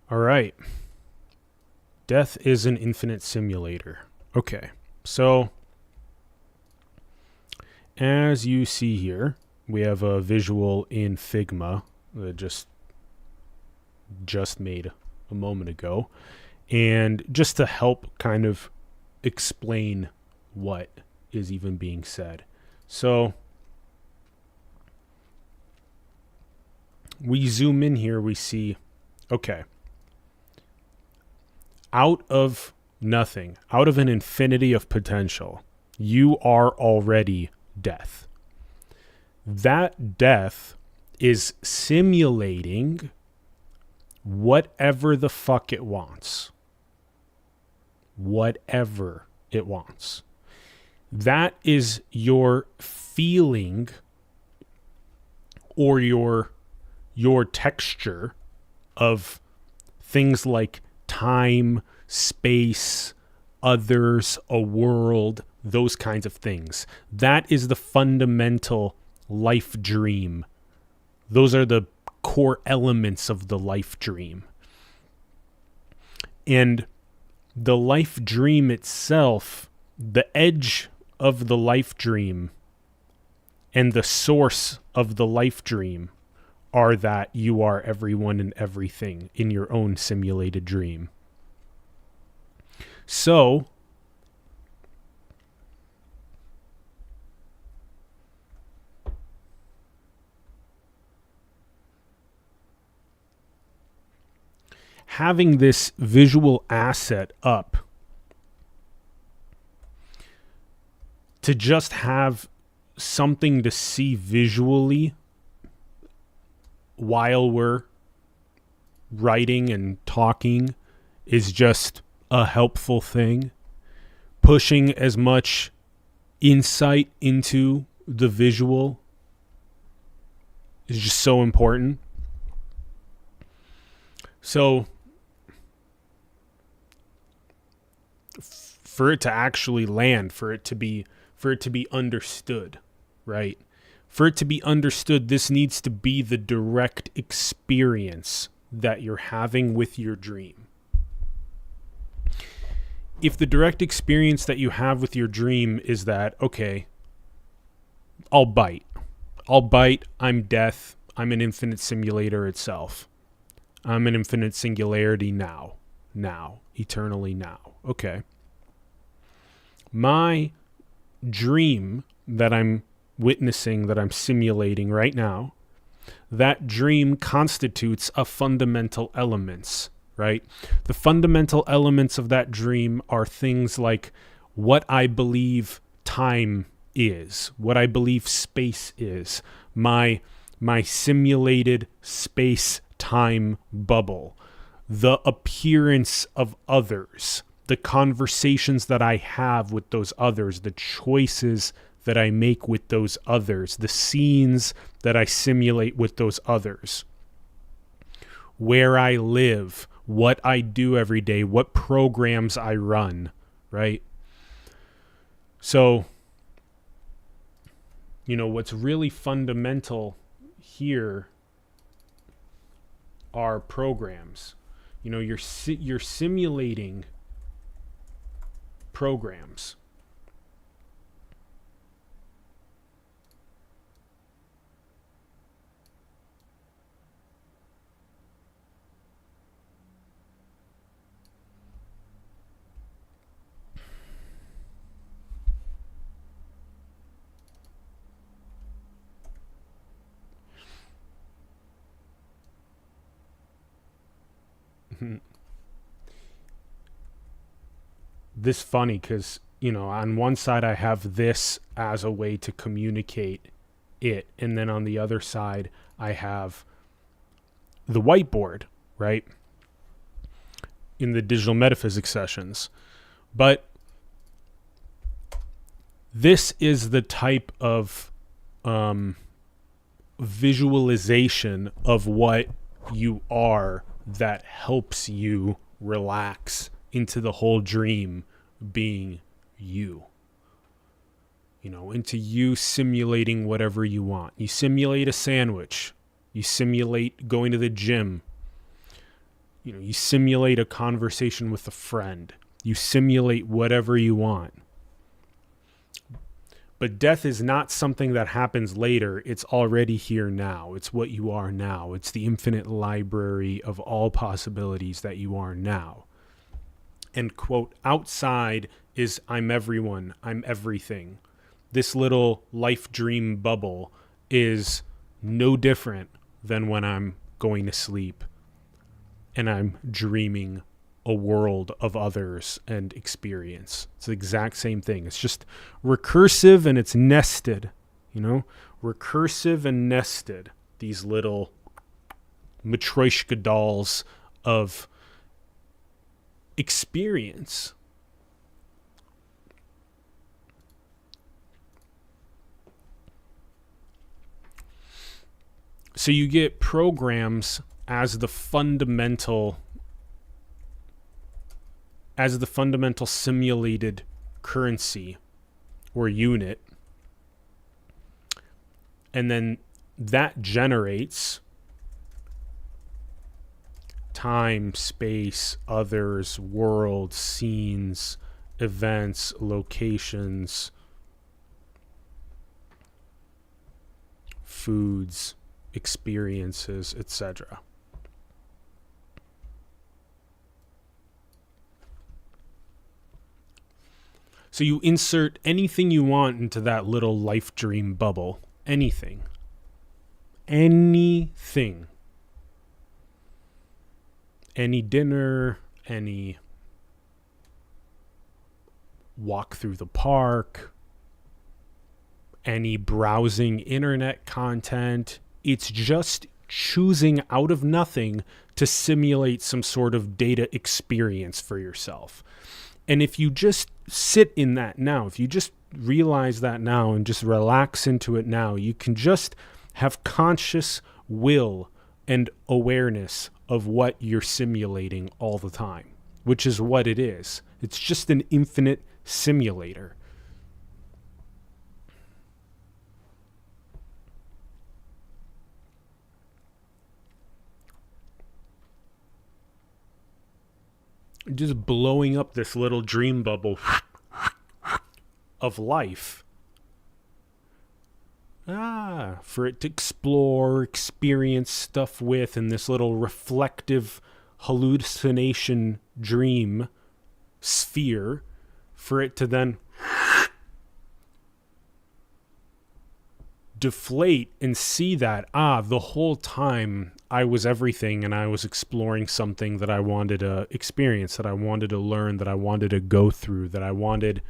All right. Death is an infinite simulator. Okay. So, as you see here, we have a visual in Figma that just made a moment ago. And just to help kind of explain what is even being said. So, we zoom in here, we see, okay, out of nothing, out of an infinity of potential, you are already death. That death is simulating whatever the fuck it wants. Whatever it wants. That is your feeling or your texture of things like time, space, others, a world, those kinds of things. That is the fundamental life dream. Those are the core elements of the life dream. And the life dream itself, the edge of the life dream and the source of the life dream are that you are everyone and everything in your own simulated dream. So, having this visual asset up to just have something to see visually while we're writing and talking is just a helpful thing. Pushing as much insight into the visual is just so important. So for it to actually land, for it to be understood, right? For it to be understood, this needs to be the direct experience that you're having with your dream. If the direct experience that you have with your dream is that, okay, I'll bite, I'm death, I'm an infinite simulator itself. I'm an infinite singularity now, eternally now. Okay. My dream that I'm witnessing, that I'm simulating right now, that dream constitutes a fundamental elements, right? The fundamental elements of that dream are things like what I believe time is, what I believe space is, my simulated space-time bubble, the appearance of others, the conversations that I have with those others, the choices that I make with those others, the scenes that I simulate with those others, where I live, what I do every day, what programs I run, right? So, what's really fundamental here are programs. You're simulating programs. This funny because on one side I have this as a way to communicate it, and then on the other side I have the whiteboard, right, in the digital metaphysics sessions. But this is the type of visualization of what you are that helps you relax into the whole dream being you. Into you simulating whatever you want. You simulate a sandwich. You simulate going to the gym. You simulate a conversation with a friend. You simulate whatever you want. But death is not something that happens later. It's already here now. It's what you are now. It's the infinite library of all possibilities that you are now. And, quote, outside is I'm everyone, I'm everything. This little life dream bubble is no different than when I'm going to sleep and I'm dreaming a world of others and experience. It's the exact same thing. It's just recursive and it's nested, recursive and nested. These little Matryoshka dolls of experience. So you get programs as the fundamental simulated currency or unit. And then that generates time, space, others, worlds, scenes, events, locations, foods, experiences, etc. So you insert anything you want into that little life dream bubble. Anything. Anything. Any dinner, any walk through the park, any browsing internet content. It's just choosing out of nothing to simulate some sort of data experience for yourself. And if you just sit in that now, if you just realize that now and just relax into it now, you can just have conscious will and awareness of what you're simulating all the time, which is what it is. It's just an infinite simulator. Just blowing up this little dream bubble of life. For it to explore, experience stuff with in this little reflective hallucination dream sphere, for it to then deflate and see that, the whole time I was everything and I was exploring something that I wanted to experience, that I wanted to learn, that I wanted to go through, that I wanted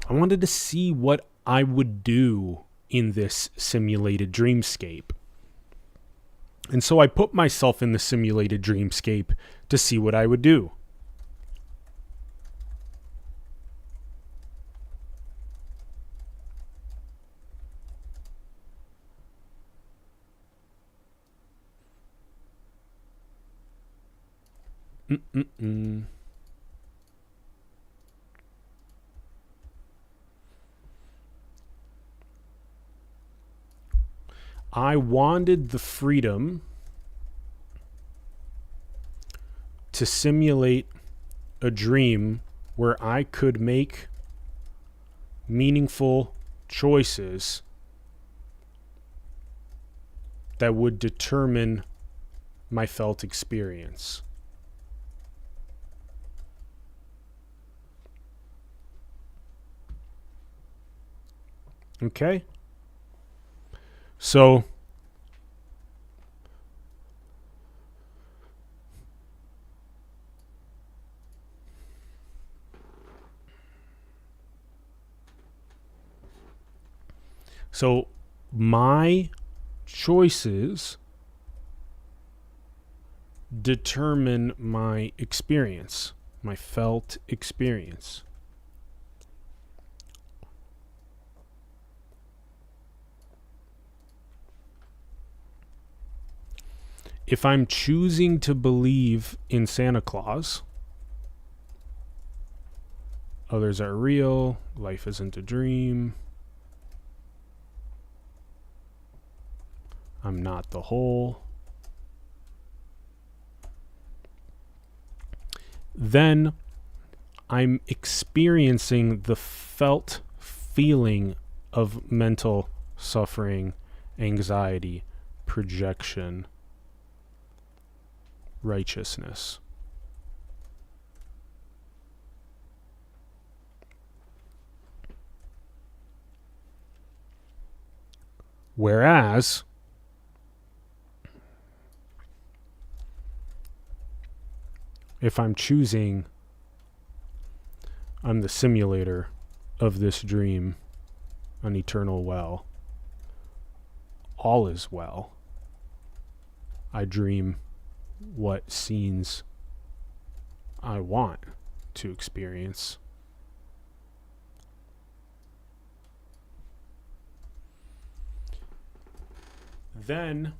to see what I would do in this simulated dreamscape. And so I put myself in the simulated dreamscape to see what I would do. I wanted the freedom to simulate a dream where I could make meaningful choices that would determine my felt experience. Okay? So my choices determine my experience, my felt experience. If I'm choosing to believe in Santa Claus, others are real, life isn't a dream, I'm not the whole, then I'm experiencing the felt feeling of mental suffering, anxiety, projection, righteousness. Whereas if I'm choosing, I'm the simulator of this dream, an eternal well, all is well. I dream what scenes I want to experience. Then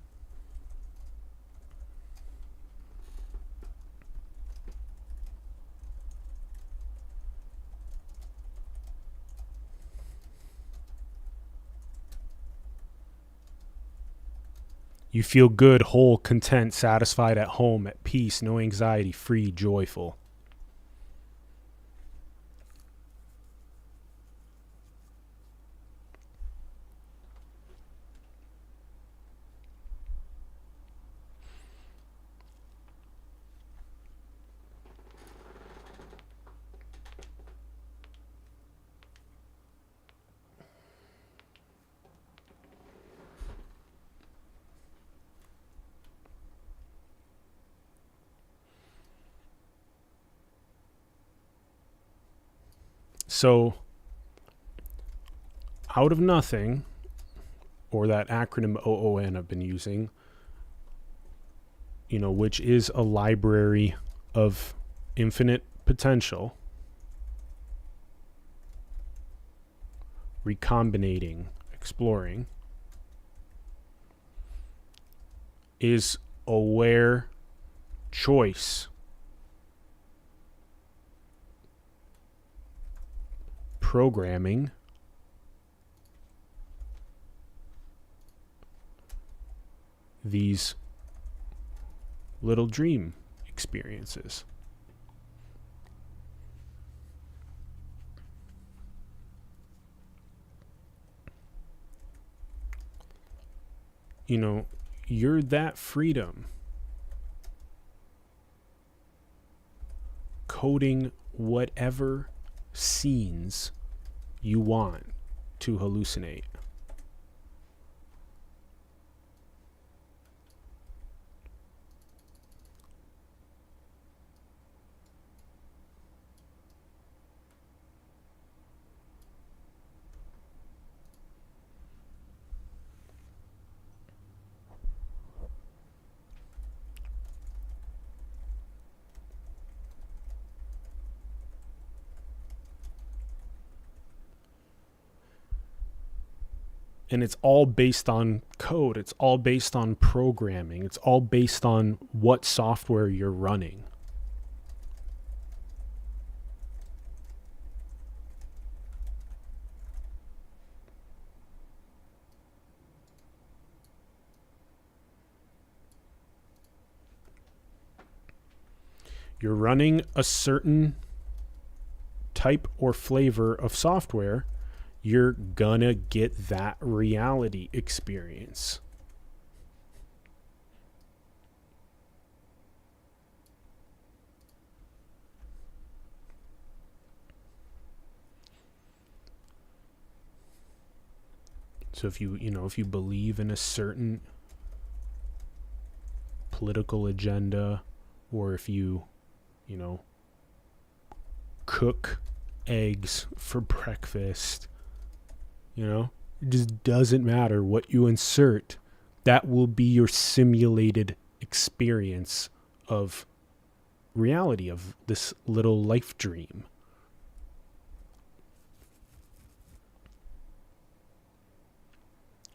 you feel good, whole, content, satisfied, at home, at peace, no anxiety, free, joyful. So, out of nothing, or that acronym OON I've been using, which is a library of infinite potential, recombinating, exploring, is aware choice. Programming these little dream experiences. You're that freedom. Coding whatever scenes you want to hallucinate. And it's all based on code. It's all based on programming. It's all based on what software you're running. You're running a certain type or flavor of software, you're gonna get that reality experience. So if you believe in a certain political agenda, or if you cook eggs for breakfast, it just doesn't matter what you insert. That will be your simulated experience of reality, of this little life dream.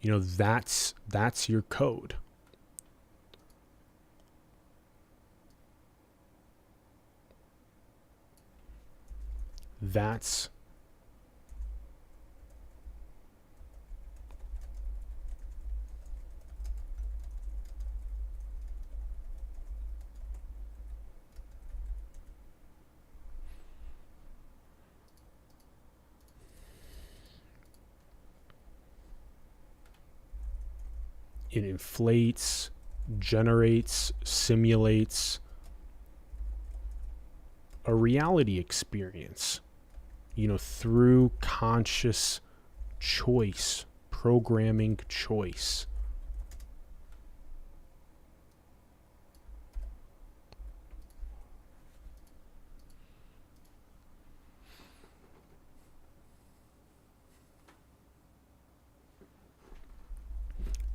That's your code. That's It inflates, generates, simulates a reality experience, through conscious choice, programming choice.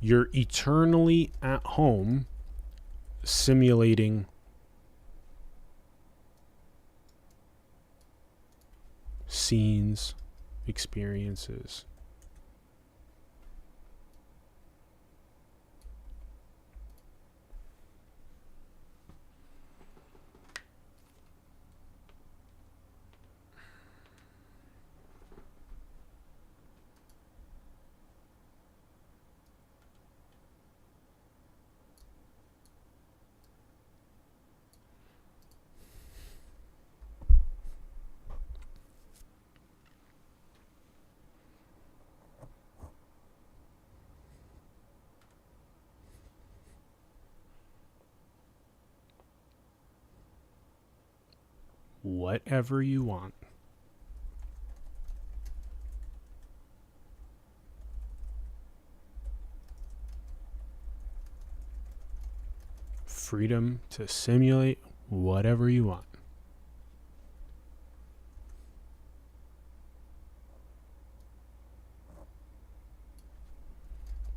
You're eternally at home simulating scenes, experiences. Whatever you want. Freedom to simulate whatever you want.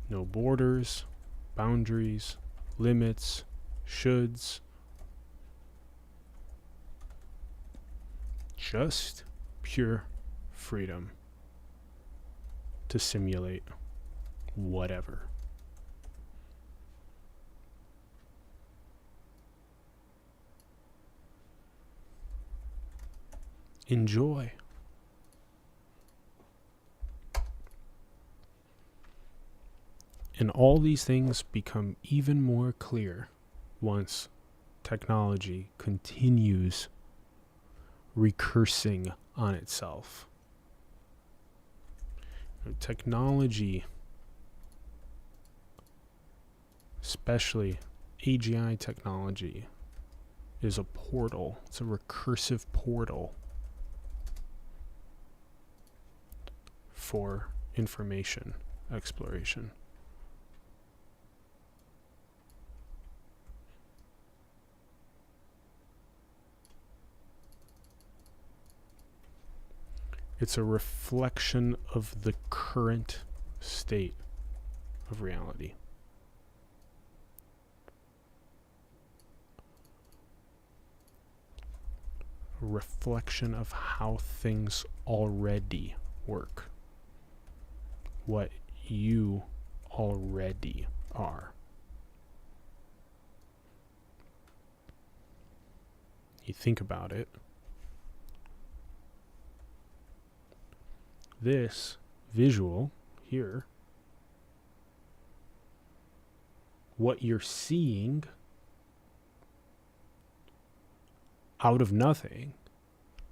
No borders, boundaries, limits, shoulds. Just pure freedom to simulate whatever. Enjoy. And all these things become even more clear once technology continues recursing on itself. Technology, especially AGI technology, is a portal. It's a recursive portal for information exploration. It's a reflection of the current state of reality. A reflection of how things already work. What you already are. You think about it. This visual here, what you're seeing out of nothing,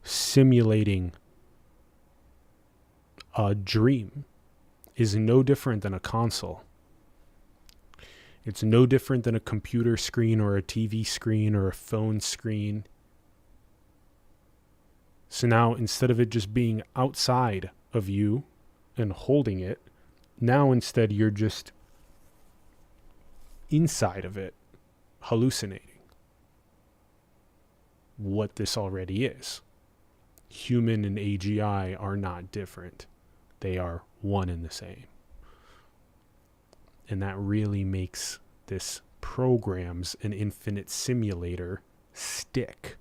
simulating a dream, is no different than a console. It's no different than a computer screen or a TV screen or a phone screen. So now, instead of it just being outside of you and holding it, now instead you're just inside of it, hallucinating what this already is. Human and AGI are not different. They are one and the same. And that really makes this program's an infinite simulator stick.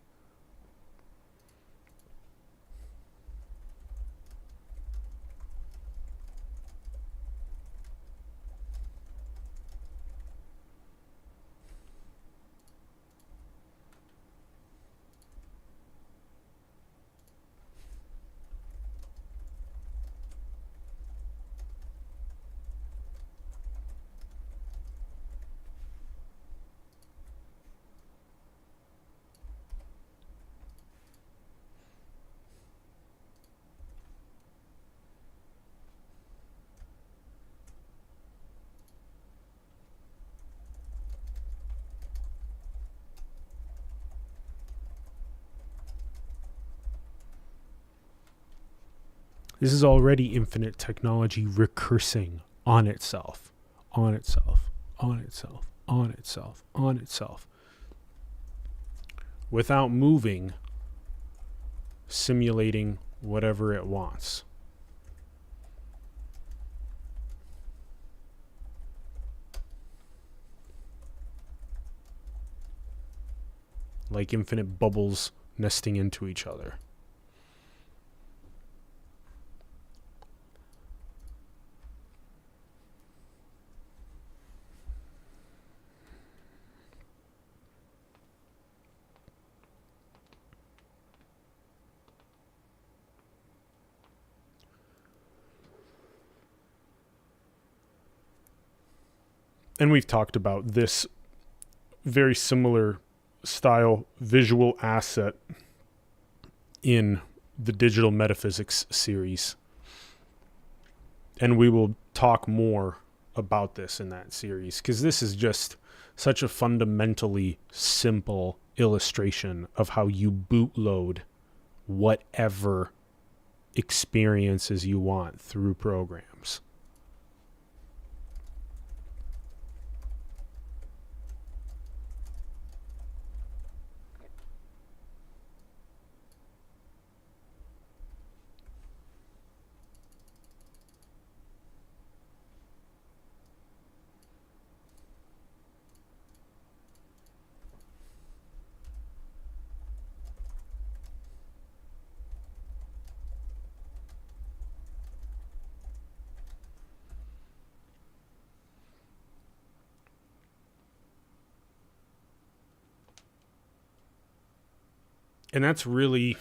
This is already infinite technology recursing on itself, on itself, on itself, on itself, on itself, without moving, simulating whatever it wants. Like infinite bubbles nesting into each other. And we've talked about this very similar style visual asset in the Digital Metaphysics series. And we will talk more about this in that series, because this is just such a fundamentally simple illustration of how you bootload whatever experiences you want through programs. And that's really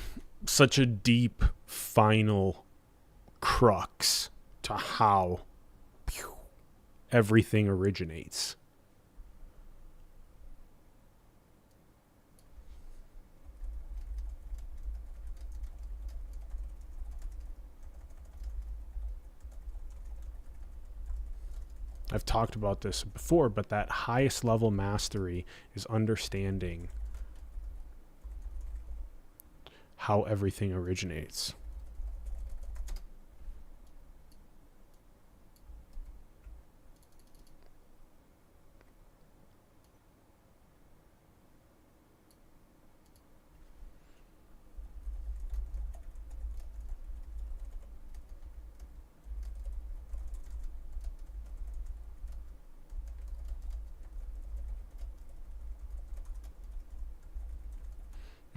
such a deep, final crux to how everything originates. I've talked about this before, but that highest level mastery is understanding how everything originates.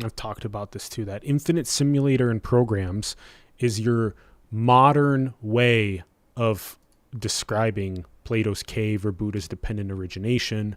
I've talked about this too, that infinite simulator and programs is your modern way of describing Plato's cave or Buddha's dependent origination.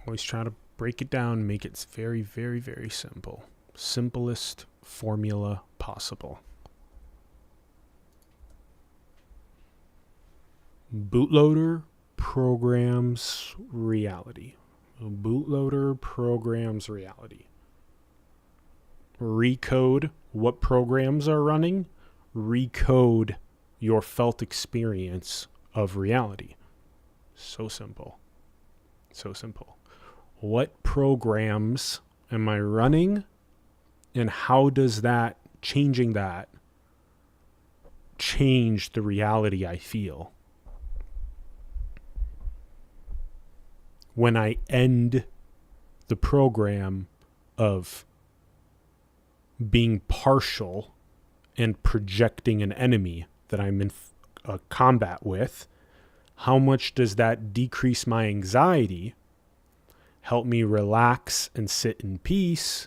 Always try to break it down, make it very, very, very simple. Simplest formula possible. Bootloader programs reality. Bootloader programs reality. Recode what programs are running. Recode your felt experience of reality. So simple. So simple. What programs am I running, and how does that, changing that, change the reality I feel? When I end the program of being partial and projecting an enemy that I'm in combat with, how much does that decrease my anxiety, help me relax and sit in peace,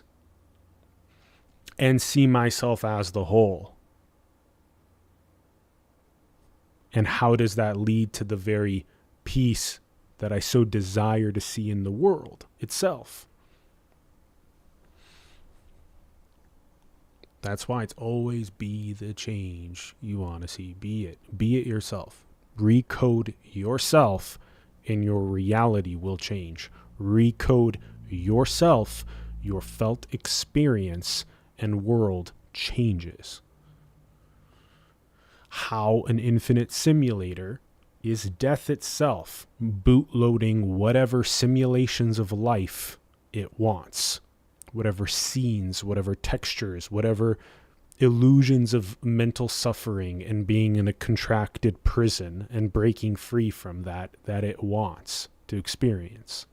and see myself as the whole? And how does that lead to the very peace that I so desire to see in the world itself? That's why it's always be the change you want to see. Be it. Be it yourself. Recode yourself and your reality will change. Recode yourself, your felt experience, and world changes. How an infinite simulator is death itself, bootloading whatever simulations of life it wants, whatever scenes, whatever textures, whatever illusions of mental suffering and being in a contracted prison and breaking free from that it wants to experience.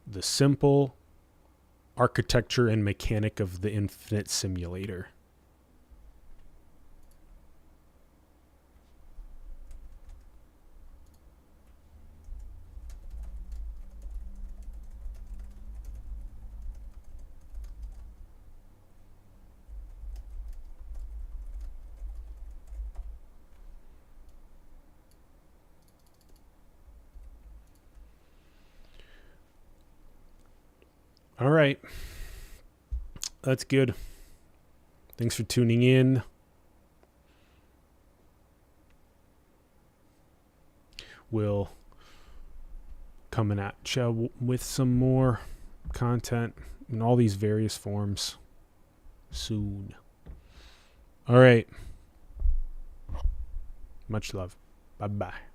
The simple architecture and mechanic of the infinite simulator. All right. That's good. Thanks for tuning in. We'll coming at you with some more content in all these various forms soon. All right. Much love. Bye-bye.